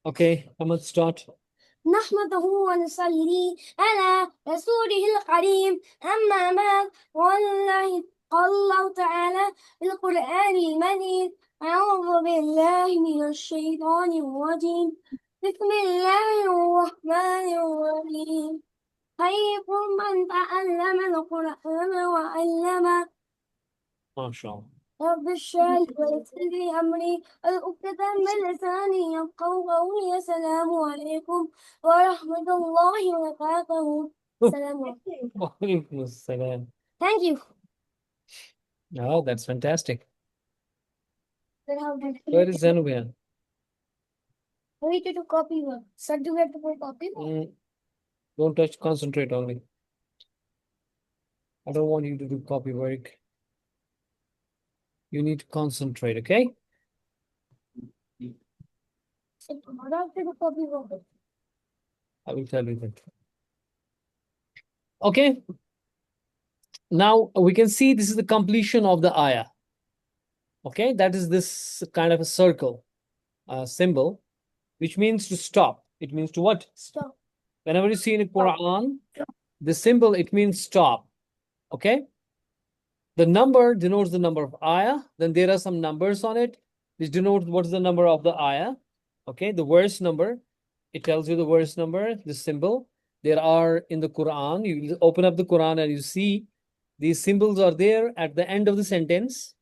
Okay, I'm gonna start. نحمده ونصلي على رسوله الكريم أما بعد قال الله تعالى في القرآن المجيد أعوذ بالله من الشيطان الرجيم بسم الله الرحمن الرحيم خيركم من تعلم القرآن وعلمه MashaAllah. رب اشرح لي ويسر لي أمري والعقدة من لساني يفقهوا قولي السلام عليكم ورحمة الله وبركاته. السلام عليكم. Walaikum assalam. Thank you. Oh, that's fantastic. Then how did Where is Zanubian? I need you to copy one. Sir, do you have to put copy? Don't touch, concentrate only. I don't want you to do copy work. You need to concentrate, okay? Sir, I have to do copy one. I will tell you that. Okay. Now we can see this is the completion of the ayah. Okay, that is this kind of a circle symbol, which means to stop. It means to what? Stop. Whenever you see in the Quran, the symbol, it means stop. Okay. The number denotes the number of ayah. Then there are some numbers on it, which denote what is the number of the ayah. Okay, the verse number. It tells you the verse number, the symbol. There are in the Quran. You open up the Quran and you see these symbols are there at the end of the sentence,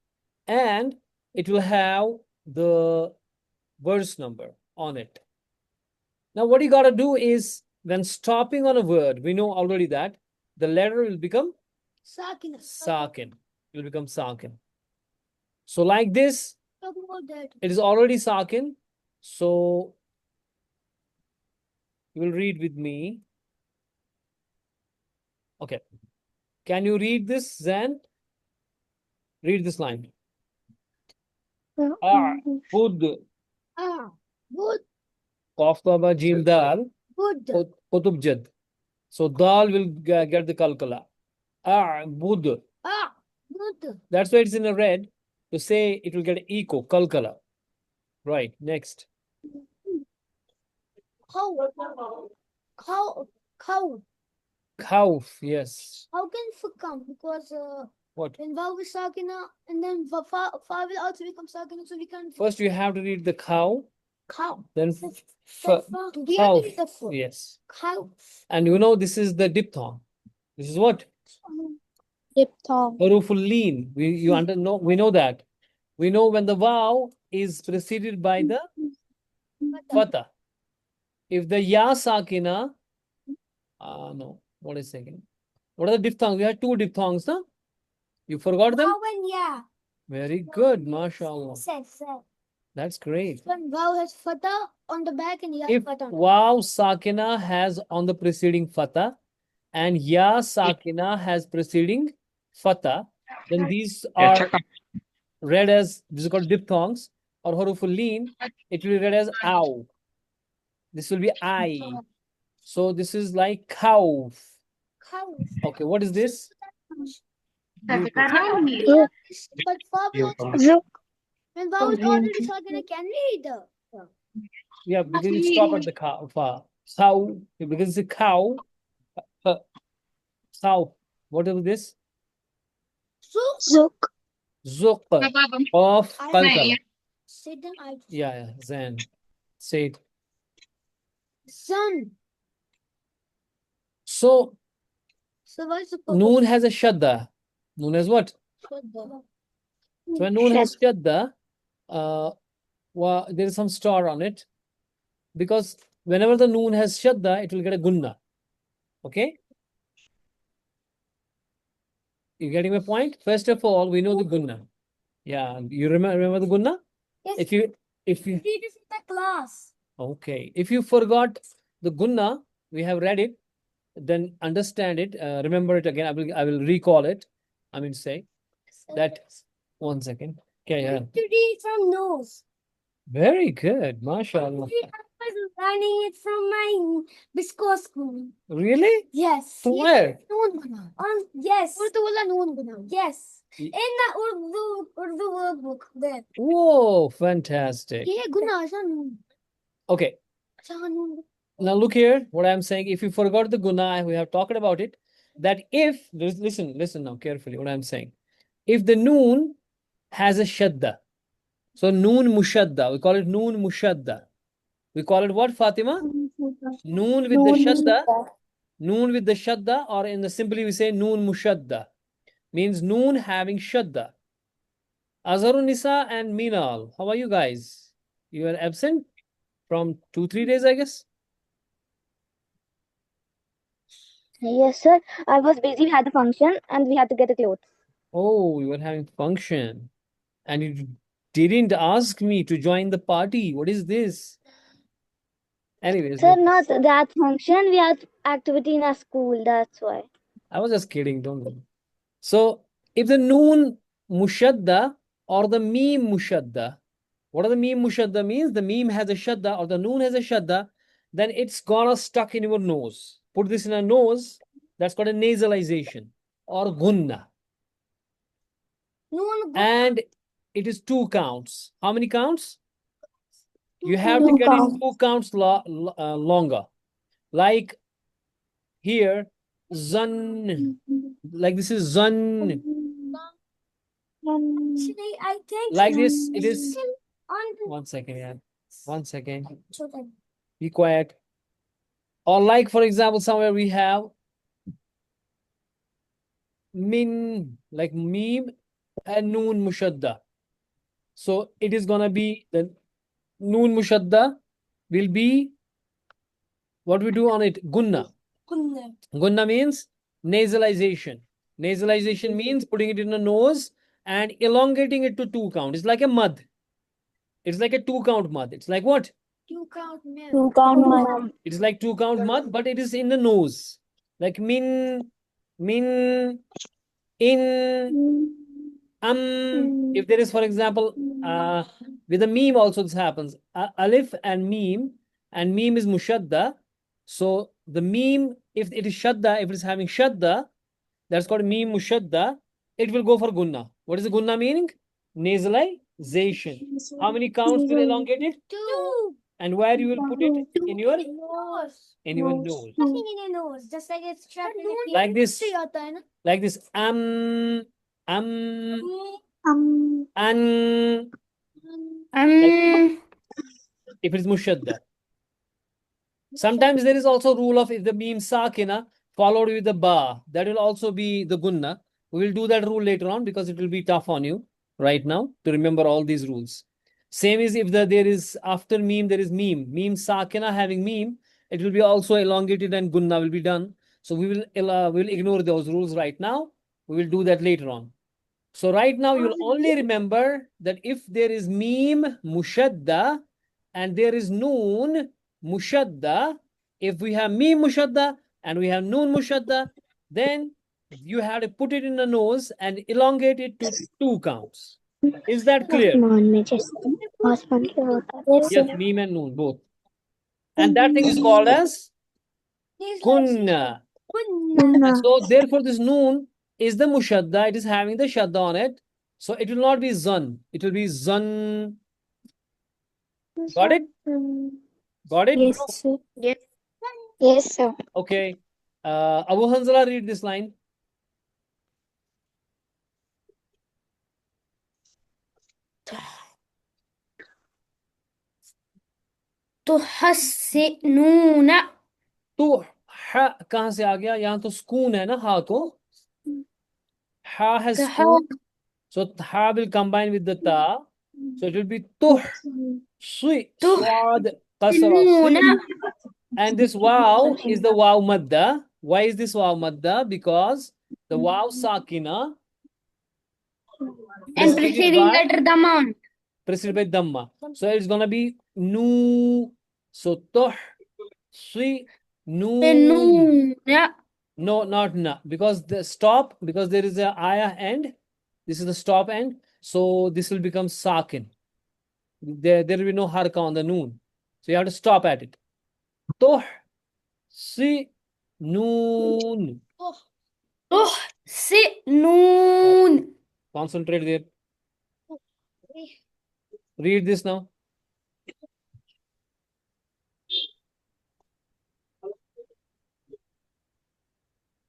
and it will have the verse number on it. Now, what you got to do is when stopping on a word, we know already that the letter will become Sakin. sakin. It will become sakin. So, like this, Talk about that. it is already sakin. So, you will read with me. Okay. Can you read this, Zan? Read this line. Bud. Good. Qaf Baba Jim Dal. Good. Qutub Jad. So, Dal will get the kalkala. Bud. Good. That's why it's in a red. To say it will get eco, kalkala. Right. Next. Cow. Cow. Cow. Khawf. Yes. How can f come? Because What? when vav is sakina and then fa will also become sakina, so we can First, you have to read the cow. cow. Then Cow. yes. Cow. And you know this is the diphthong. This is what? Diphthong. Haruful lean. We know that. We know when the vav is preceded by the fatha. If the ya sakina, no, what is second? What are the diphthongs? We had two diphthongs, no? You forgot them? Vav and ya. Very good, mashallah. Sir. That's great. When vav has fatha on the back and ya If fatha. waw sakina has on the preceding fatha and ya sakina has preceding fatha, then these are read as, this is called diphthongs or haruful lean. It will be read as ow. This will be I. So this is like cow. Cow. Okay, what is this? But vav is when vav is already sakina, can we read the? Yeah, because you stop at the cow. Cow, because it's a cow. Cow. What is this? Zuk. Zuq of kalkala. Sit down. Yeah, Zan. Say it. Sun. So what is the noon has a shadda. Noon has what? Shadda. So when noon has shadda, there is some star on it. Because whenever the noon has shadda, it will get a gunna. Okay? You getting my point? First of all, we know the gunna. Yeah, you remember the gunna? Yes. If you Read it in the class. okay, if you forgot the gunna, we have read it, then understand it, remember it again. I will recall it. I mean, say that 1 second. Okay, yeah. To read from nose. Very good, mashallah. I was learning it from my Bisco school. Really? Yes. Where? Yes. Yes. In the Urdu workbook there. Whoa, fantastic. Yeah, Guna. Okay, Now look here, what I'm saying. If you forgot the guna, we have talked about it. That if listen now carefully. What I'm saying. If the noon has a shadda, so noon mushadda, we call it noon mushadda. We call it what, Fatima? Noon with the shadda. Noon with the shadda, or in the simply we say noon mushadda, means noon having shadda. Azharun Nisa and Minal, how are you guys? You are absent from 2-3 days, I guess. Yes, sir. I was busy. We had a function and we had to get the clothes. Oh, you were having function and you didn't ask me to join the party. What is this? Anyways, Sir, no, not that function. We had activity in our school. That's why. I was just kidding. Don't worry. So, if the noon mushadda or the meme mushadda, what are the meme mushadda means? The meme has a shadda or the noon has a shadda, then it's gonna stuck in your nose. Put this in a nose, that's called a nasalization or gunna. And it is 2 counts. How many counts? You have to get it 2 counts longer. Like here, zun, like this is zun. Actually, I think Like this, it is. 1 second, yeah. 1 second. Be quiet. Or like, for example, somewhere we have min, like meme and noon mushadda. So it is gonna be the noon mushadda will be what we do on it? Gunna. Gunna means nasalization. Nasalization means putting it in the nose and elongating it to 2 count. It's like a mud. It's like a 2 count mud. It's like what? 2 count milk. 2 count milk. It is like 2 count mud, but it is in the nose. Like min, in, if there is, for example, with a meme also this happens. Alif and meme is mushadda. So the meme, if it is shadda, if it is having shadda, that's called meme mushadda, it will go for gunna. What is the gunna meaning? Nasalization. How many counts will elongate it? 2. And where you will put it? In your Nose. in your nose. Nothing in your nose. Just like it's trapped in your Like this. Like this. Um. An. If it is mushadda. Sometimes there is also rule of if the meme sakina followed with the ba, that will also be the gunna. We will do that rule later on because it will be tough on you right now to remember all these rules. Same is if there is after meme, there is meme sakina having meme, it will be also elongated and gunna will be done. So we will ignore those rules right now. We will do that later on. So right now you'll only remember that if there is meme mushadda and there is noon mushadda, if we have meme mushadda and we have noon mushadda, then you have to put it in the nose and elongate it to 2 counts. Is that clear? Yes, meme and noon, both. And that thing is called as kunna. And so therefore this noon is the mushadda, it is having the shadda on it. So it will not be zan, it will be zan. Got it? Got it? Yes, sir. Yes, sir. Okay. Abu Hanzala, read this line. تحسنون तो ha कहाँ से आ गया? यहाँ तो सुकून है ना हा को. Ha has sukoon. So ha will combine with the ta. So it will be tuh, sui, swad, qasra, si. And this wow is the wow madda. Why is this wow madda? Because the wow sakina and preceded preceding by letter Dhamma. dhamma. So it's gonna be nu. So tuh, sui, nu. Yeah. No, not na. Because the stop, because there is a ayah end. This is the stop end. So this will become sakin. There will be no harka on the noon. So you have to stop at it. Tuh, si, noon. تحسنون. Concentrate there. Read this now.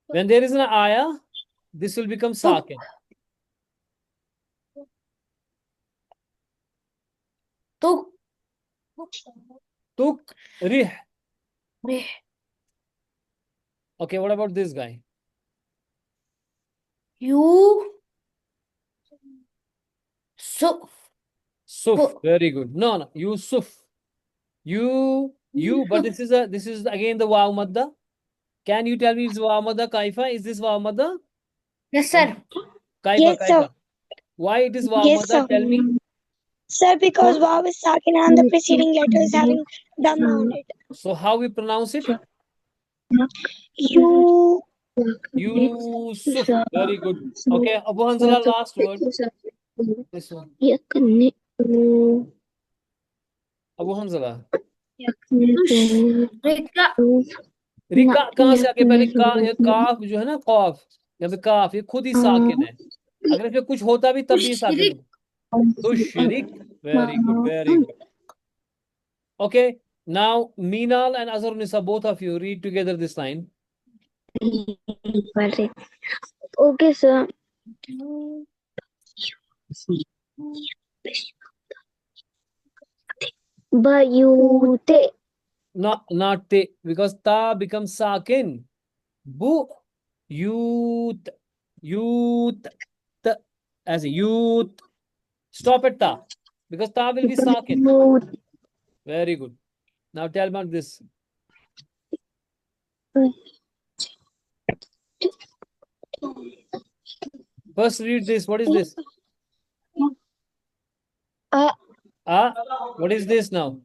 When there is an ayah, this will become sakin. Tuk. Tuk rih. Rih. Okay, what about this guy? You. Suf. Suf. Fu- Very good. No, Yusuf. You, but this is again the waw madda. Can you tell me is waw madda kaifa? Is this waw madda? Yes, sir. Kaifa, Yes, sir. kaifa. Why it is waw Yes, madda? sir. Tell me. Sir, because vav is sakin and the preceding letter is having dhamma on it. So how we pronounce it? You. Yusuf. Very good. Okay, Abu Hanzala, last word. This one. Abu Hanzala. Rika. Rica कहाँ से आके पहले का या काफ जो है ना कौफ यहाँ पे काफ ये खुद ही साकिन है अगर इसमें कुछ होता भी तब भी साकिन है तो शिरिक very good okay now Meenal and Azhar Nisa both of you read together this line Okay, sir. Bayute. not te because ta becomes sakin bu youth t as a youth stop at ta because ta will be sakin very good now tell about this first read this what is this what is this now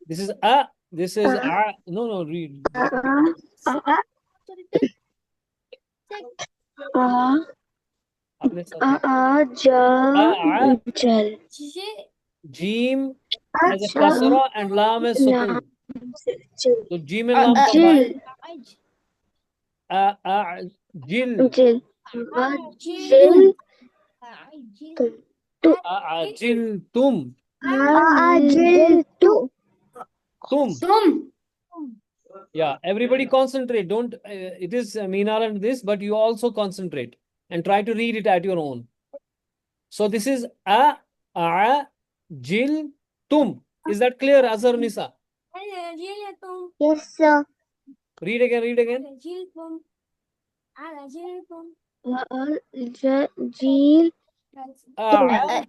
this is this is no read अपने साथ Jal. Jim has a kasra and lam has sukun so Jim and lam combined jil Jil. jil tum Tum. yeah everybody concentrate don't it is Meenal and this but you also concentrate and try to read it at your own so this is jil tum is that clear Azhar Nisa Yes, sir. read again Jil.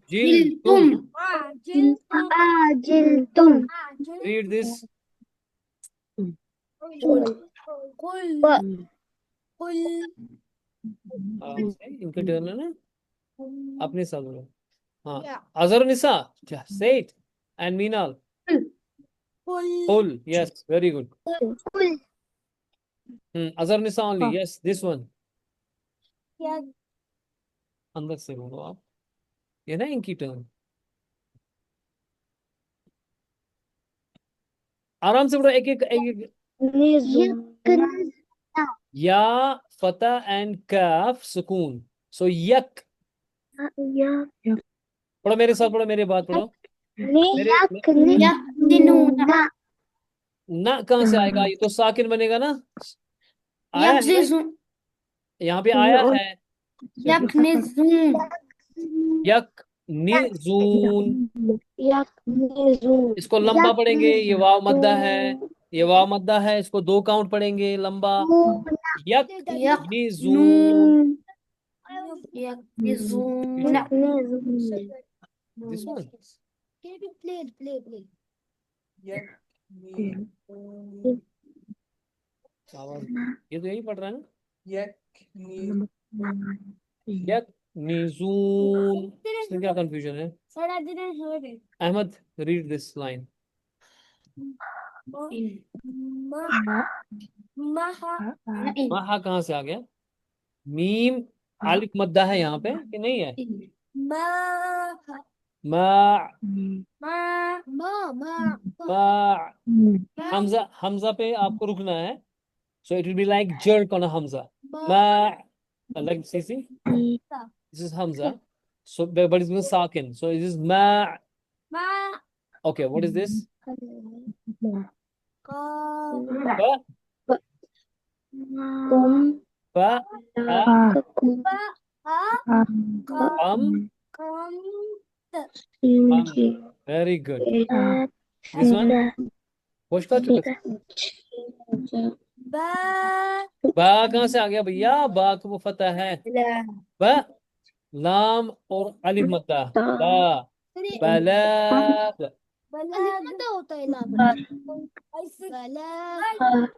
jil tum Jil tum. read this इनके turn है ना अपने साथ बोलो हाँ Azhar Nisa say it and Meenal Full yes very good Azhar Nisa only yes this one अंदर से बोलो आप ये ना इनकी टर्न आराम से बोलो एक या फता एंड काफ सुकून सो यक पढ़ो मेरे साथ पढ़ो मेरे बात पढ़ो ना कहाँ से आएगा ये तो साकिन बनेगा ना आया है यहाँ पे आया है यक निजून इसको लंबा पढ़ेंगे ये वाव मद्दा है इसको 2 काउंट पढ़ेंगे लंबा यक निजून this one Play. आवाज ये तो यही पढ़ रहा है ना यक निजून इसमें क्या कंफ्यूजन है Sir, I didn't hear it. Ahmad read this line महा कहाँ से आ गया मीम आलिफ मद्दा है यहाँ पे कि नहीं है मा हमजा पे आपको रुकना है so it will be like jerk on a hamza ma like see this is hamza so but it's going sakin so it is ma okay what is this Ka. फ kum फ आ Pa. A. Ka. हम Kam. T. हम very good this one Pushpa चुप Ba. बा कहाँ से आ गया भैया बा को वो फतह है बा लाम और अलिफ मद्दा बा बलाग Balad. होता है लाभ ऐसे balad.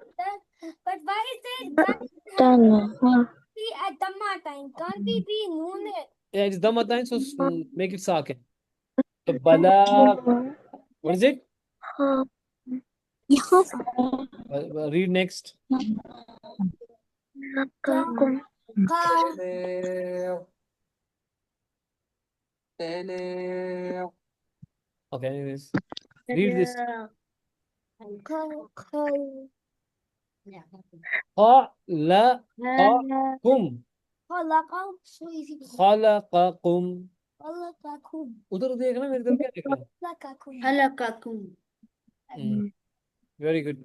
But why is it that be at the time? Can't we be noon? yeah it's dhamma time so make it sakin so balag what is it read next Ka. okay anyways read this Ka. ha la ha kum Halakam. So easy. khalaqakum Halakakum. उधर देखना मेरी तरफ क्या देख रहा Halakakum. Halakakum. है very good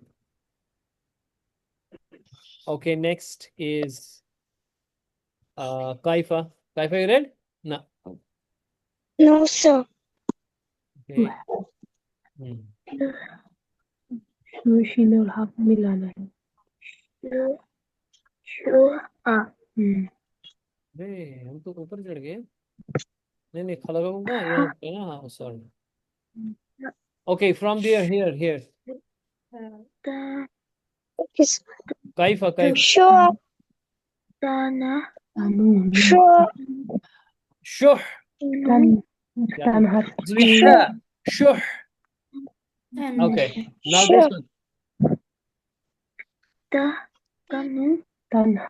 okay next is kaifa you read no no sir okay Shin और half मिलाना है अरे हम तो ऊपर चढ़ गए नहीं नहीं खलकाकुम का यहाँ पे ना हाँ sorry okay from there here kaifa sure sure shuh تنهر shuh okay now this one تنهر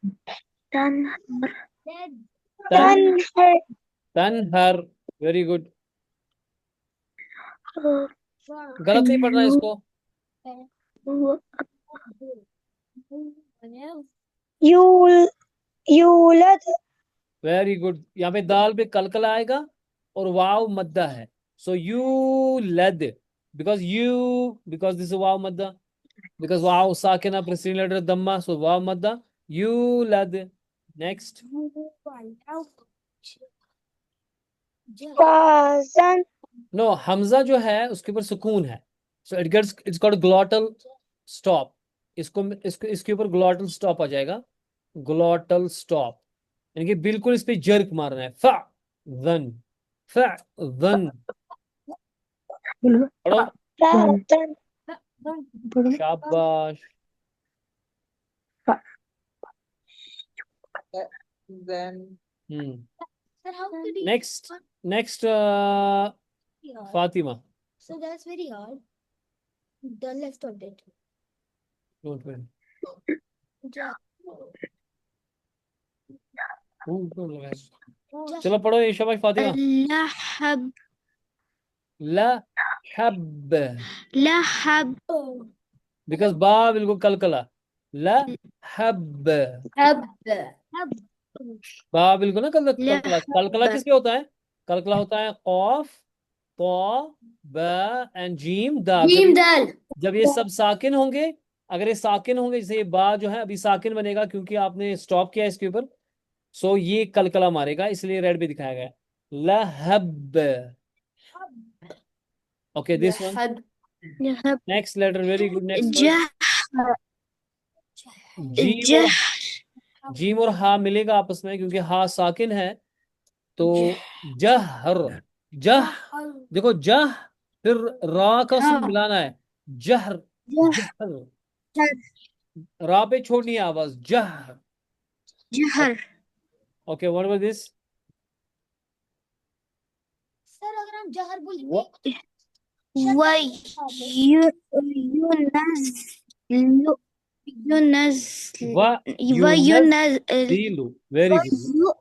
tanhar very good गलत नहीं पढ़ना इसको यूलद वेरी गुड यहाँ पे दाल पे कलकला आएगा और वाव मद्दा है सो यू लद because this is वाव मद्दा because वाव साकिना preceding letter दम्मा so वाव मद्दा you lad next फजन no Hamza जो है उसके ऊपर सुकून है so it's got a glottal stop इसके ऊपर glottal stop आ जाएगा glottal stop यानी कि बिल्कुल इस पे जर्क मारना है फअज़न पढ़ो शाबाश Sir, how could he? next Fatima So that's very hard. The left of it. don't worry Ja. चलो पढ़ो ये शाबाश फातिमा लहब लहब because बा बिल्कुल कलकला लहब बा बिल्कुल ना कलकला किसके होता है कलकला होता है कौफ तो बा एंड जीम दाल जब ये सब साकिन होंगे अगर ये साकिन होंगे जैसे ये बा जो है अभी साकिन बनेगा क्योंकि आपने स्टॉप किया इसके ऊपर सो ये कलकला मारेगा इसलिए रेड पे दिखाया गया लहब okay this one next letter very good next जीम और हा मिलेगा आपस में क्योंकि हा साकिन है तो जहर देखो जह फिर रा का सुन मिलाना है जहर रा पे छोड़नी है आवाज जहर okay what was this sir अगर हम जहर बोलेंगे वेरी गुड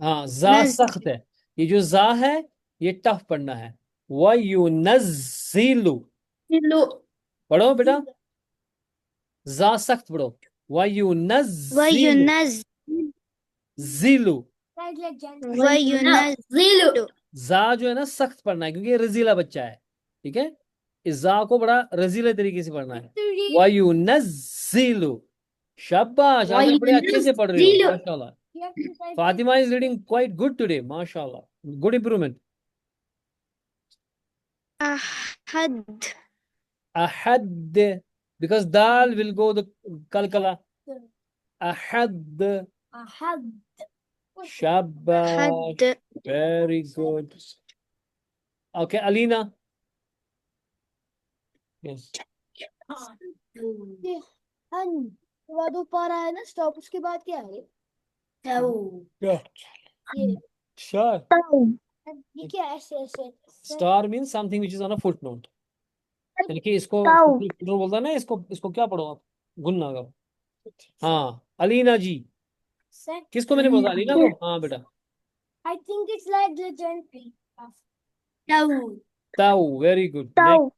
हाँ जा सख्त है ये जो जा है ये टफ पढ़ना है वयुनज़्ज़िलु पढ़ो बेटा जा सख्त पढ़ो वयुनज़्ज़िलु जा जो है ना सख्त पढ़ना है क्योंकि ये रजीला बच्चा है ठीक है इस जा को बड़ा रजीले तरीके से पढ़ना है। वयुनज़्ज़िलु, शाबाश, आज आप बड़े अच्छे से पढ़ रहे हो, वयुनज़्ज़िलु। माशाल्लाह। Fatima is reading quite good today, mashallah. Good improvement. أحد Ahad, because dal will go the kalkala. Ahad, أحد shabash, حد very good. Okay, Alina. Yes. हन बाद ऊपर आया ना स्टॉप, उसके बाद क्या है? तो Yeah. ये Sure. ये क्या है? ऐसे ऐसे Star means something which is on a footnote. यानी कि इसको ताऊ। footnote बोलता है ना, इसको क्या पढ़ो आप? गुन्ना करो। हाँ, अलीना जी। किसको मैंने बोला? अलीना को? हाँ बेटा। I think it's like the gently. तो ताऊ, very good. Next.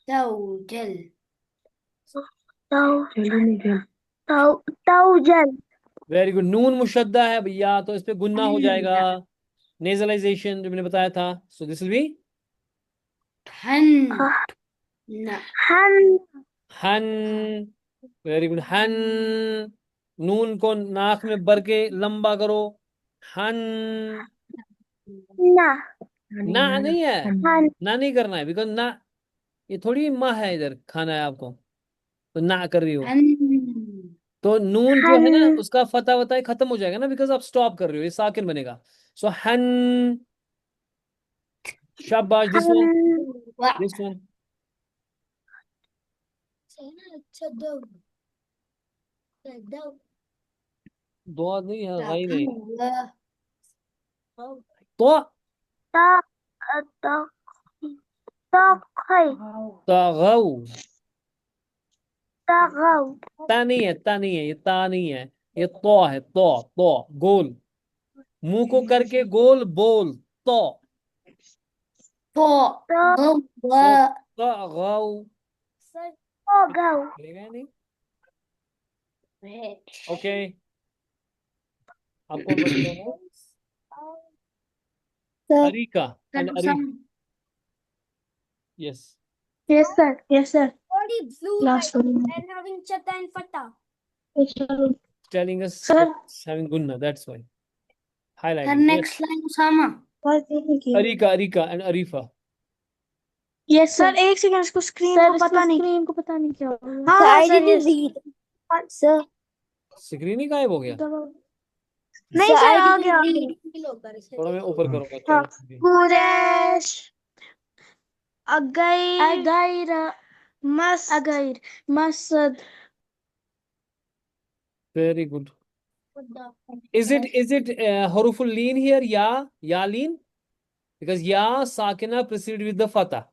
ताऊ तो जल ताऊ चलो नहीं जल ताऊ ताऊ जल वेरी गुड। नून मुशद्दा है भैया, तो इस पे गुन्ना हो जाएगा। नेजलाइजेशन जो मैंने बताया था, सो दिस विल बी हन ना हन हन। वेरी गुड, हन। नून को नाक में भर के लंबा करो, हन। ना ना नहीं है, हन ना नहीं करना है, बिकॉज ना ये थोड़ी माँ है, इधर खाना है आपको, तो ना कर रही हो। हन तो नून जो है ना, हन उसका फता वता खत्म हो जाएगा ना, बिकॉज आप स्टॉप कर रहे हो, ये साकिन बनेगा। सो हन। शाबाश, दिस वन, हन दिस वन। अच्छा दो दो दो नहीं है, गई नहीं हन तो ता ता ताखै तगौ। तागौ ता नहीं है, ता नहीं है, ये ता नहीं है, ये तो है, तो गोल, मुंह को करके गोल बोल, तो तो ता गौ सो तगौ। तागौ चलेगा या नहीं? ओके, अब कौन बच गया? Arika and Arif. Yes, yes sir body blue last like one and having chata and fata. yes sir telling us Sir. having gunna, that's why Her highlighting. next line Usama. Arika, Arika and Arifa. yes sir एक second, इसको screen को पता नहीं क्या हुआ। हाँ So I sir didn't yes read. Sir, screen ही गायब हो गया। नहीं so sir I uh didn't गया read. थोड़ा मैं ऊपर करूंगा, हाँ। चलो। कुरैश अगैर मसद very good. Is it haruful leen here? Ya leen? Because ya sakina preceded with the fatah.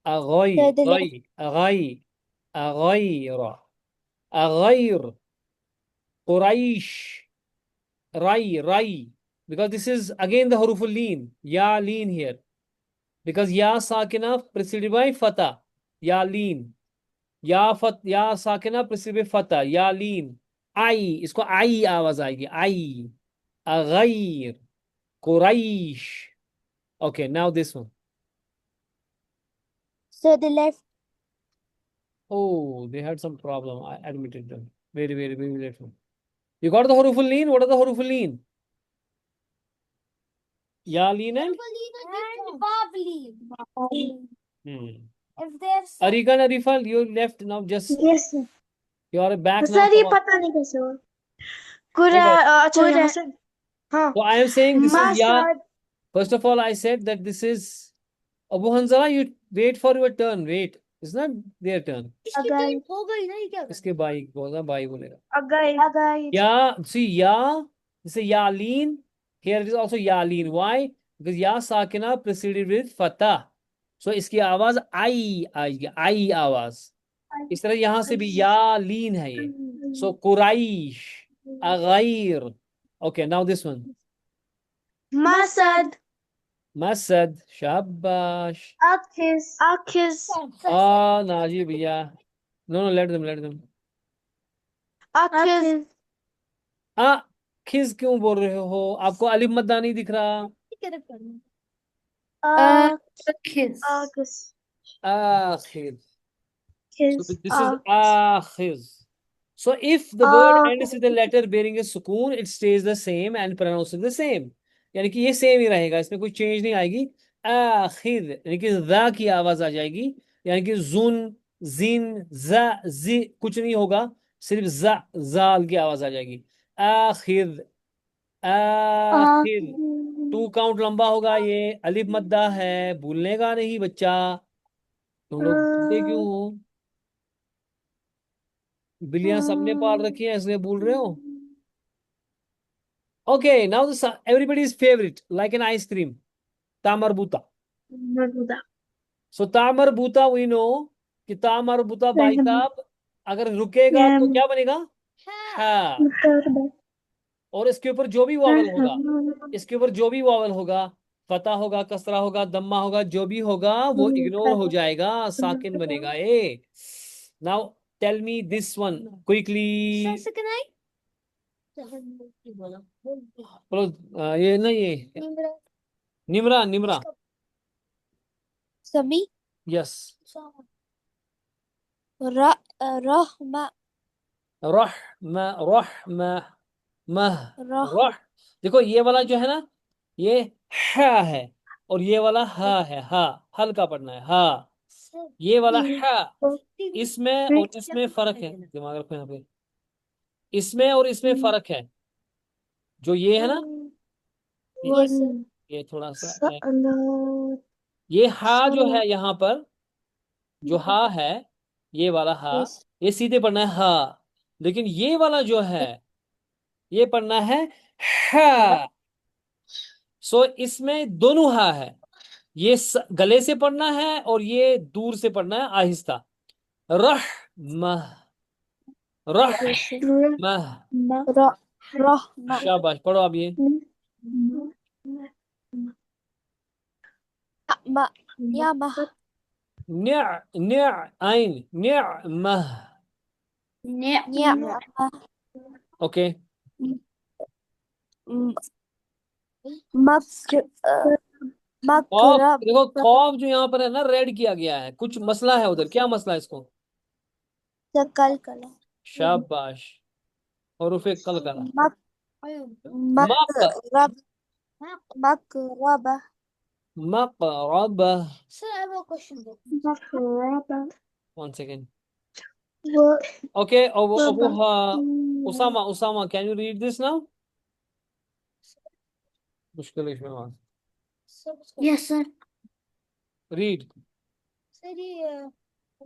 Aghay, ghay, aghay, aghayra, aghayr, Quraish, rai. Because this is again the haruful leen. Ya leen here. Because ya sakina preceded by fatah. Ya leen. Ya sakina preceded by fatah. Ya leen. आई, इसको आई आवाज आएगी, आई। अगैर, Quraish. Okay, now this one. So the left. Oh, they had some problem. I admitted them. Very late one. You got the haruful leen? What are the haruful leen? Ya leen and? And Babli. Hmm. If there's Arika and Arifal, you left now. Just yes sir you are back now. Sir ये Come on. पता नहीं कैसे हुआ अच्छा यहाँ से हाँ So I am saying this is ya. Masood First of all, I said that this is Abu Hanzala. You wait for your turn. Wait, it's not their turn. अगैर हो गई ना, ये क्या इसके भाई बोलना, भाई बोलेगा. अगैर Ya, see ya. This is ya leen. Here it is also ya leen. Why? Because ya sakina preceded with fatah. So इसकी आवाज आई आएगी, आई आवाज। इस तरह यहां से भी या लीन है ये। So Quraish, अगैर। Okay, now this one. मसद मसद, शाबाश। अखिस नाजी भैया। No, let them. अखिस खिज क्यों बोल रहे हो? आपको अलिफ मद्दा नहीं दिख रहा? kiss. Akhir. So Kiss. this is akhir. So if the word ends with a letter bearing a sukoon, it stays the same and pronounces the same. यानी कि ये सेम ही रहेगा, इसमें कोई चेंज नहीं आएगी. आखिर यानी कि ज़ा की आवाज आ जाएगी, यानी कि जुन, जिन, ज़ा, जी कुछ नहीं होगा, सिर्फ ज़ा, ज़ाल की आवाज आ जाएगी. आखिर, आखिर. 2 काउंट लंबा होगा, ये अलिफ मद्दा है, भूलने का नहीं बच्चा. तुम लोग भूलते क्यों हो? बिल्लियां सबने पाल रखी हैं इसलिए भूल रहे हो. Okay, now everybody's favorite, like an ice cream, ta marbuta. मरबूता. So ta marbuta we know कि ta marbuta भाई साहब अगर रुकेगा तो क्या बनेगा? हाँ. और इसके ऊपर जो भी वावल होगा, इसके ऊपर जो भी वावल होगा, फता होगा, कसरा होगा, दम्मा होगा, जो भी होगा वो इग्नोर हो जाएगा, साकिन बनेगा. A now tell me this one quickly. बोलो ये ना, ये निमरा, निमरा. समी. यस. रहमा. रह म मह रह. रह. देखो ये वाला जो है ना, ये हा है, और ये वाला हा है. हा हल्का पढ़ना है. हा. ये वाला हा, इसमें और इसमें फर्क है. दिमाग रखो यहाँ पे, इसमें और इसमें फर्क है. जो ये है ना, ये थोड़ा सा ये हा जो है यहाँ पर, जो हा है, ये वाला हा, ये सीधे पढ़ना है हा. लेकिन ये वाला जो है, ये पढ़ना है हा. सो इसमें दोनों हा है. ये गले से पढ़ना है और ये दूर से पढ़ना है, आहिस्ता. रह मह, रह मह. रहमा. शाबाश, पढ़ो अब ये. मा. या मा. न्या न्या आइन न्यामह. या. ओके. मक. कॉफ, मकरब. देखो कॉफ जो यहाँ पर है ना, रेड किया गया है. कुछ मसला है उधर, क्या मसला है इसको? कल कला. शाबाश. और उफे कल करा. मक. मक मकरब. मकरब. मकरब. Sir, I have a question. One second. Okay, Usama, can you read this now? मुश्किल है इसमें बात. Yes, sir. Read. Sir, ये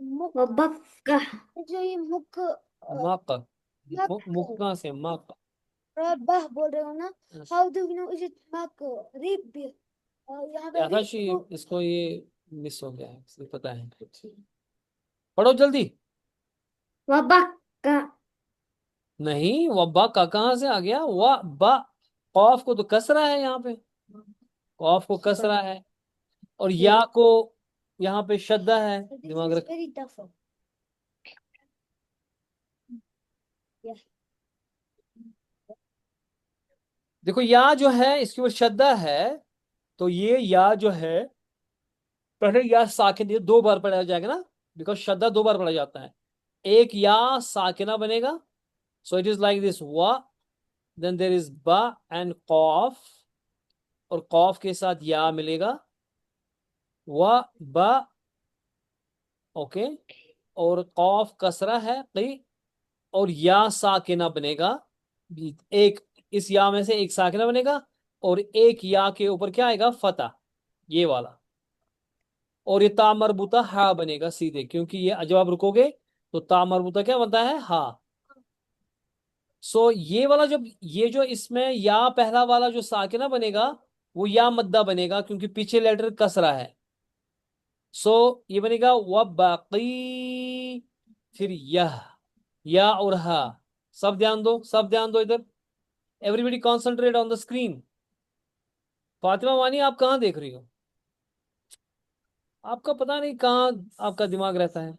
मुक्का. जो ये मुक. मक. मुक्का से मक. रबह बोल रहे हो ना? How do you know is it मक? रिब. यहाँ पे आकाशी, इसको ये मिस हो गया है, इसलिए पता है. पढ़ो जल्दी. वबक्का. नहीं, वब्बा का कहाँ से आ गया? बा. कॉफ को तो कसरा है यहाँ पे, कॉफ को कसरा है, और या को यहाँ पे शद्दा है. दिमाग रख. Very tough. देखो या जो है इसके ऊपर शद्दा है, तो ये या जो है, पहले या साकिन, ये 2 बार पढ़ा जाएगा ना, बिकॉज शद्दा 2 बार पढ़ा जाता है. एक या साकिना बनेगा. So it is like this, वा, देन देयर इज बा एंड कॉफ, और कॉफ के साथ या मिलेगा, वा बा. ओके. और कॉफ कसरा है कई, और या साकिना बनेगा. एक इस या में से एक साकिना बनेगा, और एक या के ऊपर क्या आएगा? फता, ये वाला. और ये ता मरबूता हा बनेगा सीधे, क्योंकि ये जब आप रुकोगे तो ता मरबूता क्या बनता है? हा. सो ये वाला, जब ये जो इसमें या पहला वाला जो साकिना बनेगा, वो या मद्दा बनेगा, क्योंकि पीछे लेटर कसरा है. सो ये बनेगा व बाकी, फिर यह, या और हा. सब ध्यान दो, सब ध्यान दो इधर. Everybody concentrate on the screen. Fatima वानी, आप कहाँ देख रही हो? आपका पता नहीं कहाँ आपका दिमाग रहता है.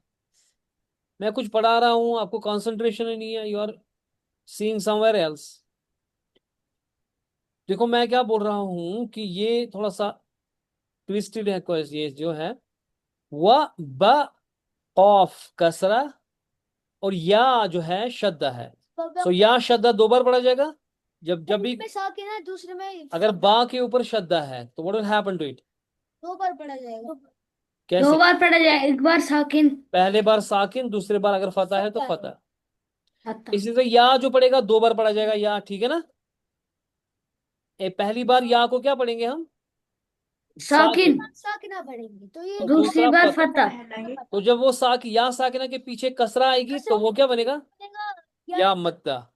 मैं कुछ पढ़ा रहा हूँ, आपको कंसंट्रेशन ही नहीं है. You are seeing somewhere else. देखो मैं क्या बोल रहा हूँ कि ये थोड़ा सा ट्विस्टेड है ये जो है व ब कॉफ कसरा और या जो है शद्दा है। सो या शद्दा 2 बार पढ़ा जाएगा। जब भी में साकिन है, दूसरे में अगर बा के ऊपर शद्दा है तो what will happen to it? 2 बार पढ़ा जाएगा। कैसे? 2 बार पढ़ा जाए, एक बार साकिन पहले बार साकिन, दूसरे बार अगर फतह है तो फतह। आता। इसी तरह या जो पढ़ेगा 2 बार पढ़ा जाएगा या, ठीक है ना? पहली बार या को क्या पढ़ेंगे हम? साकिन, साकिना पढ़ेंगे तो ये और दूसरी दूसरा बार फतह। फतह। तो जब वो या साकिना के पीछे कसरा आएगी तो वो क्या बनेगा? बनेगा या मद्दा।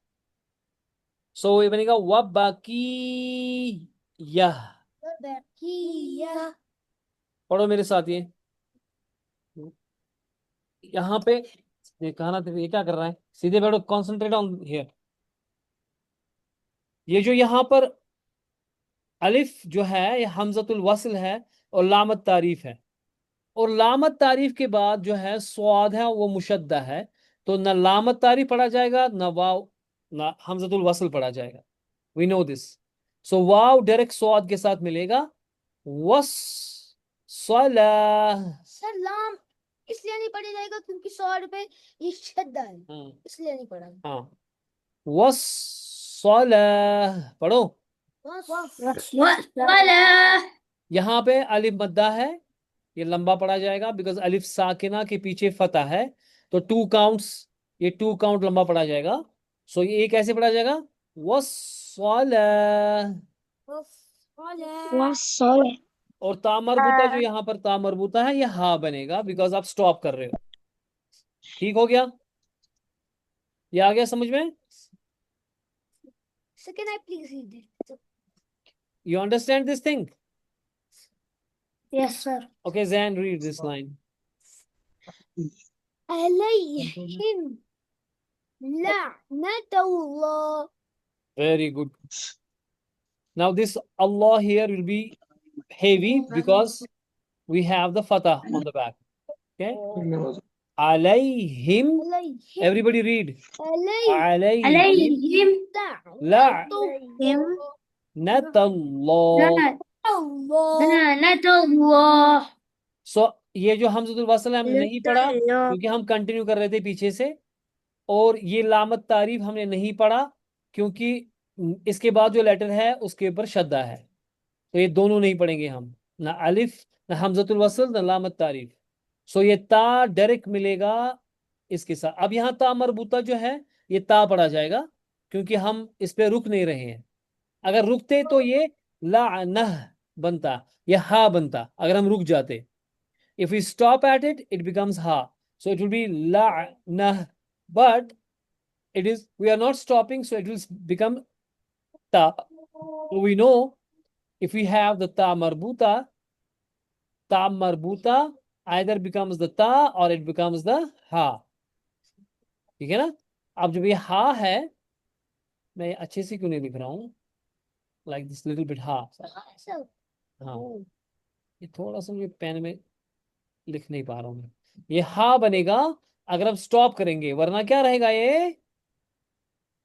सो ये बनेगा व बाकी यह। या पढ़ो मेरे साथ ये। यहाँ पे ये कहा ना, ये क्या कर रहा है? सीधे बैठो, कॉन्सेंट्रेट ऑन हियर। ये जो यहाँ पर अलिफ जो है ये हमजतुल वस्ल है और लामत तारीफ है। और लामत तारीफ के बाद जो है स्वाद है वो मुशद्दा है। तो न लामत तारीफ पढ़ा जाएगा, न वाव, न हमजतुल वस्ल पढ़ा जाएगा। We know this. सो वाव डायरेक्ट स्वाद के साथ मिलेगा। वस सला। सर लाम इसलिए नहीं पढ़ा जाएगा क्योंकि 100 पे ये शद्दा है, इसलिए नहीं पढ़ा। हाँ, वस सला पढ़ो। वाला यहाँ पे अलिफ मद्दा है, ये लंबा पढ़ा जाएगा बिकॉज अलिफ साकिना के पीछे फतह है। तो 2 काउंट्स, ये 2 काउंट लंबा पढ़ा जाएगा। सो ये कैसे पढ़ा जाएगा? वस्सला। और ता मरबूता जो यहाँ पर ता मरबूता है ये हा बनेगा बिकॉज आप स्टॉप कर रहे हो। ठीक हो गया? ये आ गया समझ में? So can I please read it? You understand this thing? Yes sir. Okay, Zan, read this line. عليهم لعنة الله. Very good. Now this Allah here will be heavy because we have the fatah on the back. Okay? Alayhim. عليهم Everybody read. عليهم Alayhim. لعنة Natallah. الله. So ये जो हमजतुल वस्ल हमने नहीं पढ़ा क्योंकि हम continue कर रहे थे पीछे से। और ये लामत तारीफ हमने नहीं पढ़ा क्योंकि इसके बाद जो लेटर है उसके ऊपर शद्दा है। तो ये दोनों नहीं पढ़ेंगे हम, ना अलिफ ना हमजतुल वस्ल ना लामत तारीफ। सो ये ता डायरेक्ट मिलेगा इसके साथ। अब यहाँ ता मरबूता जो है ये ता पढ़ा जाएगा क्योंकि हम इस पे रुक नहीं रहे हैं। अगर रुकते तो ये लानह बनता, ये हा बनता अगर हम रुक जाते। If we stop at it, it becomes ha. So it will be la'nah. But it is, we are not stopping, so it will become ta. So we know if we have the ta marbuta either becomes the ta or it becomes the ha. ठीक है ना? अब जब ये हा है, मैं अच्छे से क्यों नहीं लिख रहा हूँ? Like this little bit ha. हाँ, ये थोड़ा सा मुझे पेन में लिख नहीं पा रहा हूं मैं। ये हा बनेगा अगर हम स्टॉप करेंगे, वरना क्या रहेगा ये?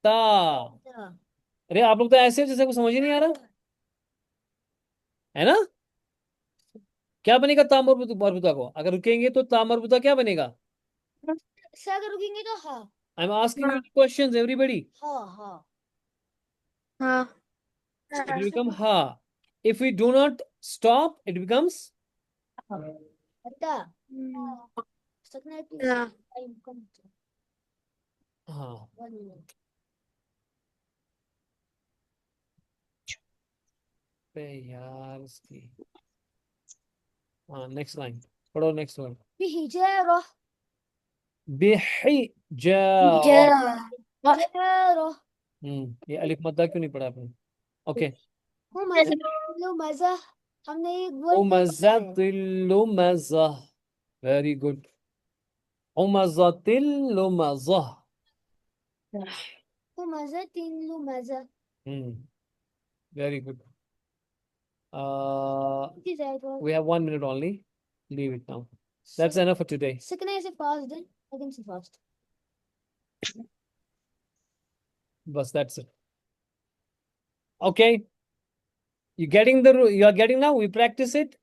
ता। अरे आप लोग तो ऐसे जैसे कुछ समझ ही नहीं आ रहा है ना? क्या बनेगा ता मरबूता को? अगर रुकेंगे तो ता मरबूता क्या बनेगा? अगर रुकेंगे तो हाँ। I am asking you questions everybody. हाँ हाँ हाँ It will become ha. If we do not stop, it becomes बता सकना है please. हाँ। Time come. हाँ। 1 minute. पे यार इसकी। हाँ, नेक्स्ट लाइन पढ़ो, नेक्स्ट वन। بحجارة बिहिजारा। بحجارة ये अलिफ मद्दा क्यों नहीं पढ़ा आपने? ओके। मजा हमने एक वर्ड उमज़तिल्लुमज़ह। Very good. उमज़तिल्लुमज़ह। मजा तीन मजा Very good. किस है तो We have 1 minute only. Leave it now. That's enough for today. second is fast then I can say fast. Bas, that's it. Okay. You are getting now? We practice it.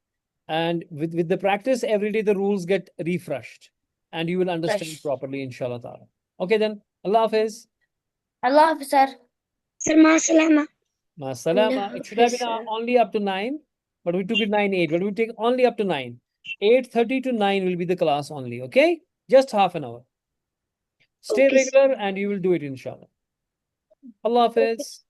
And with the practice, every day the rules get refreshed and you will understand Fresh. properly, inshallah ta'ala. Okay then, Allah Hafiz. Allah Hafiz, sir. Sir, ma salama. Ma salama. It should have been Hafiz, sir. only up to 9, but we took it 9-8. But we take only up to 9. 8:30 to 9 will be the class only. Okay, just half an hour. Stay Okay, sir. regular and you will do it, inshallah. Allah Hafiz.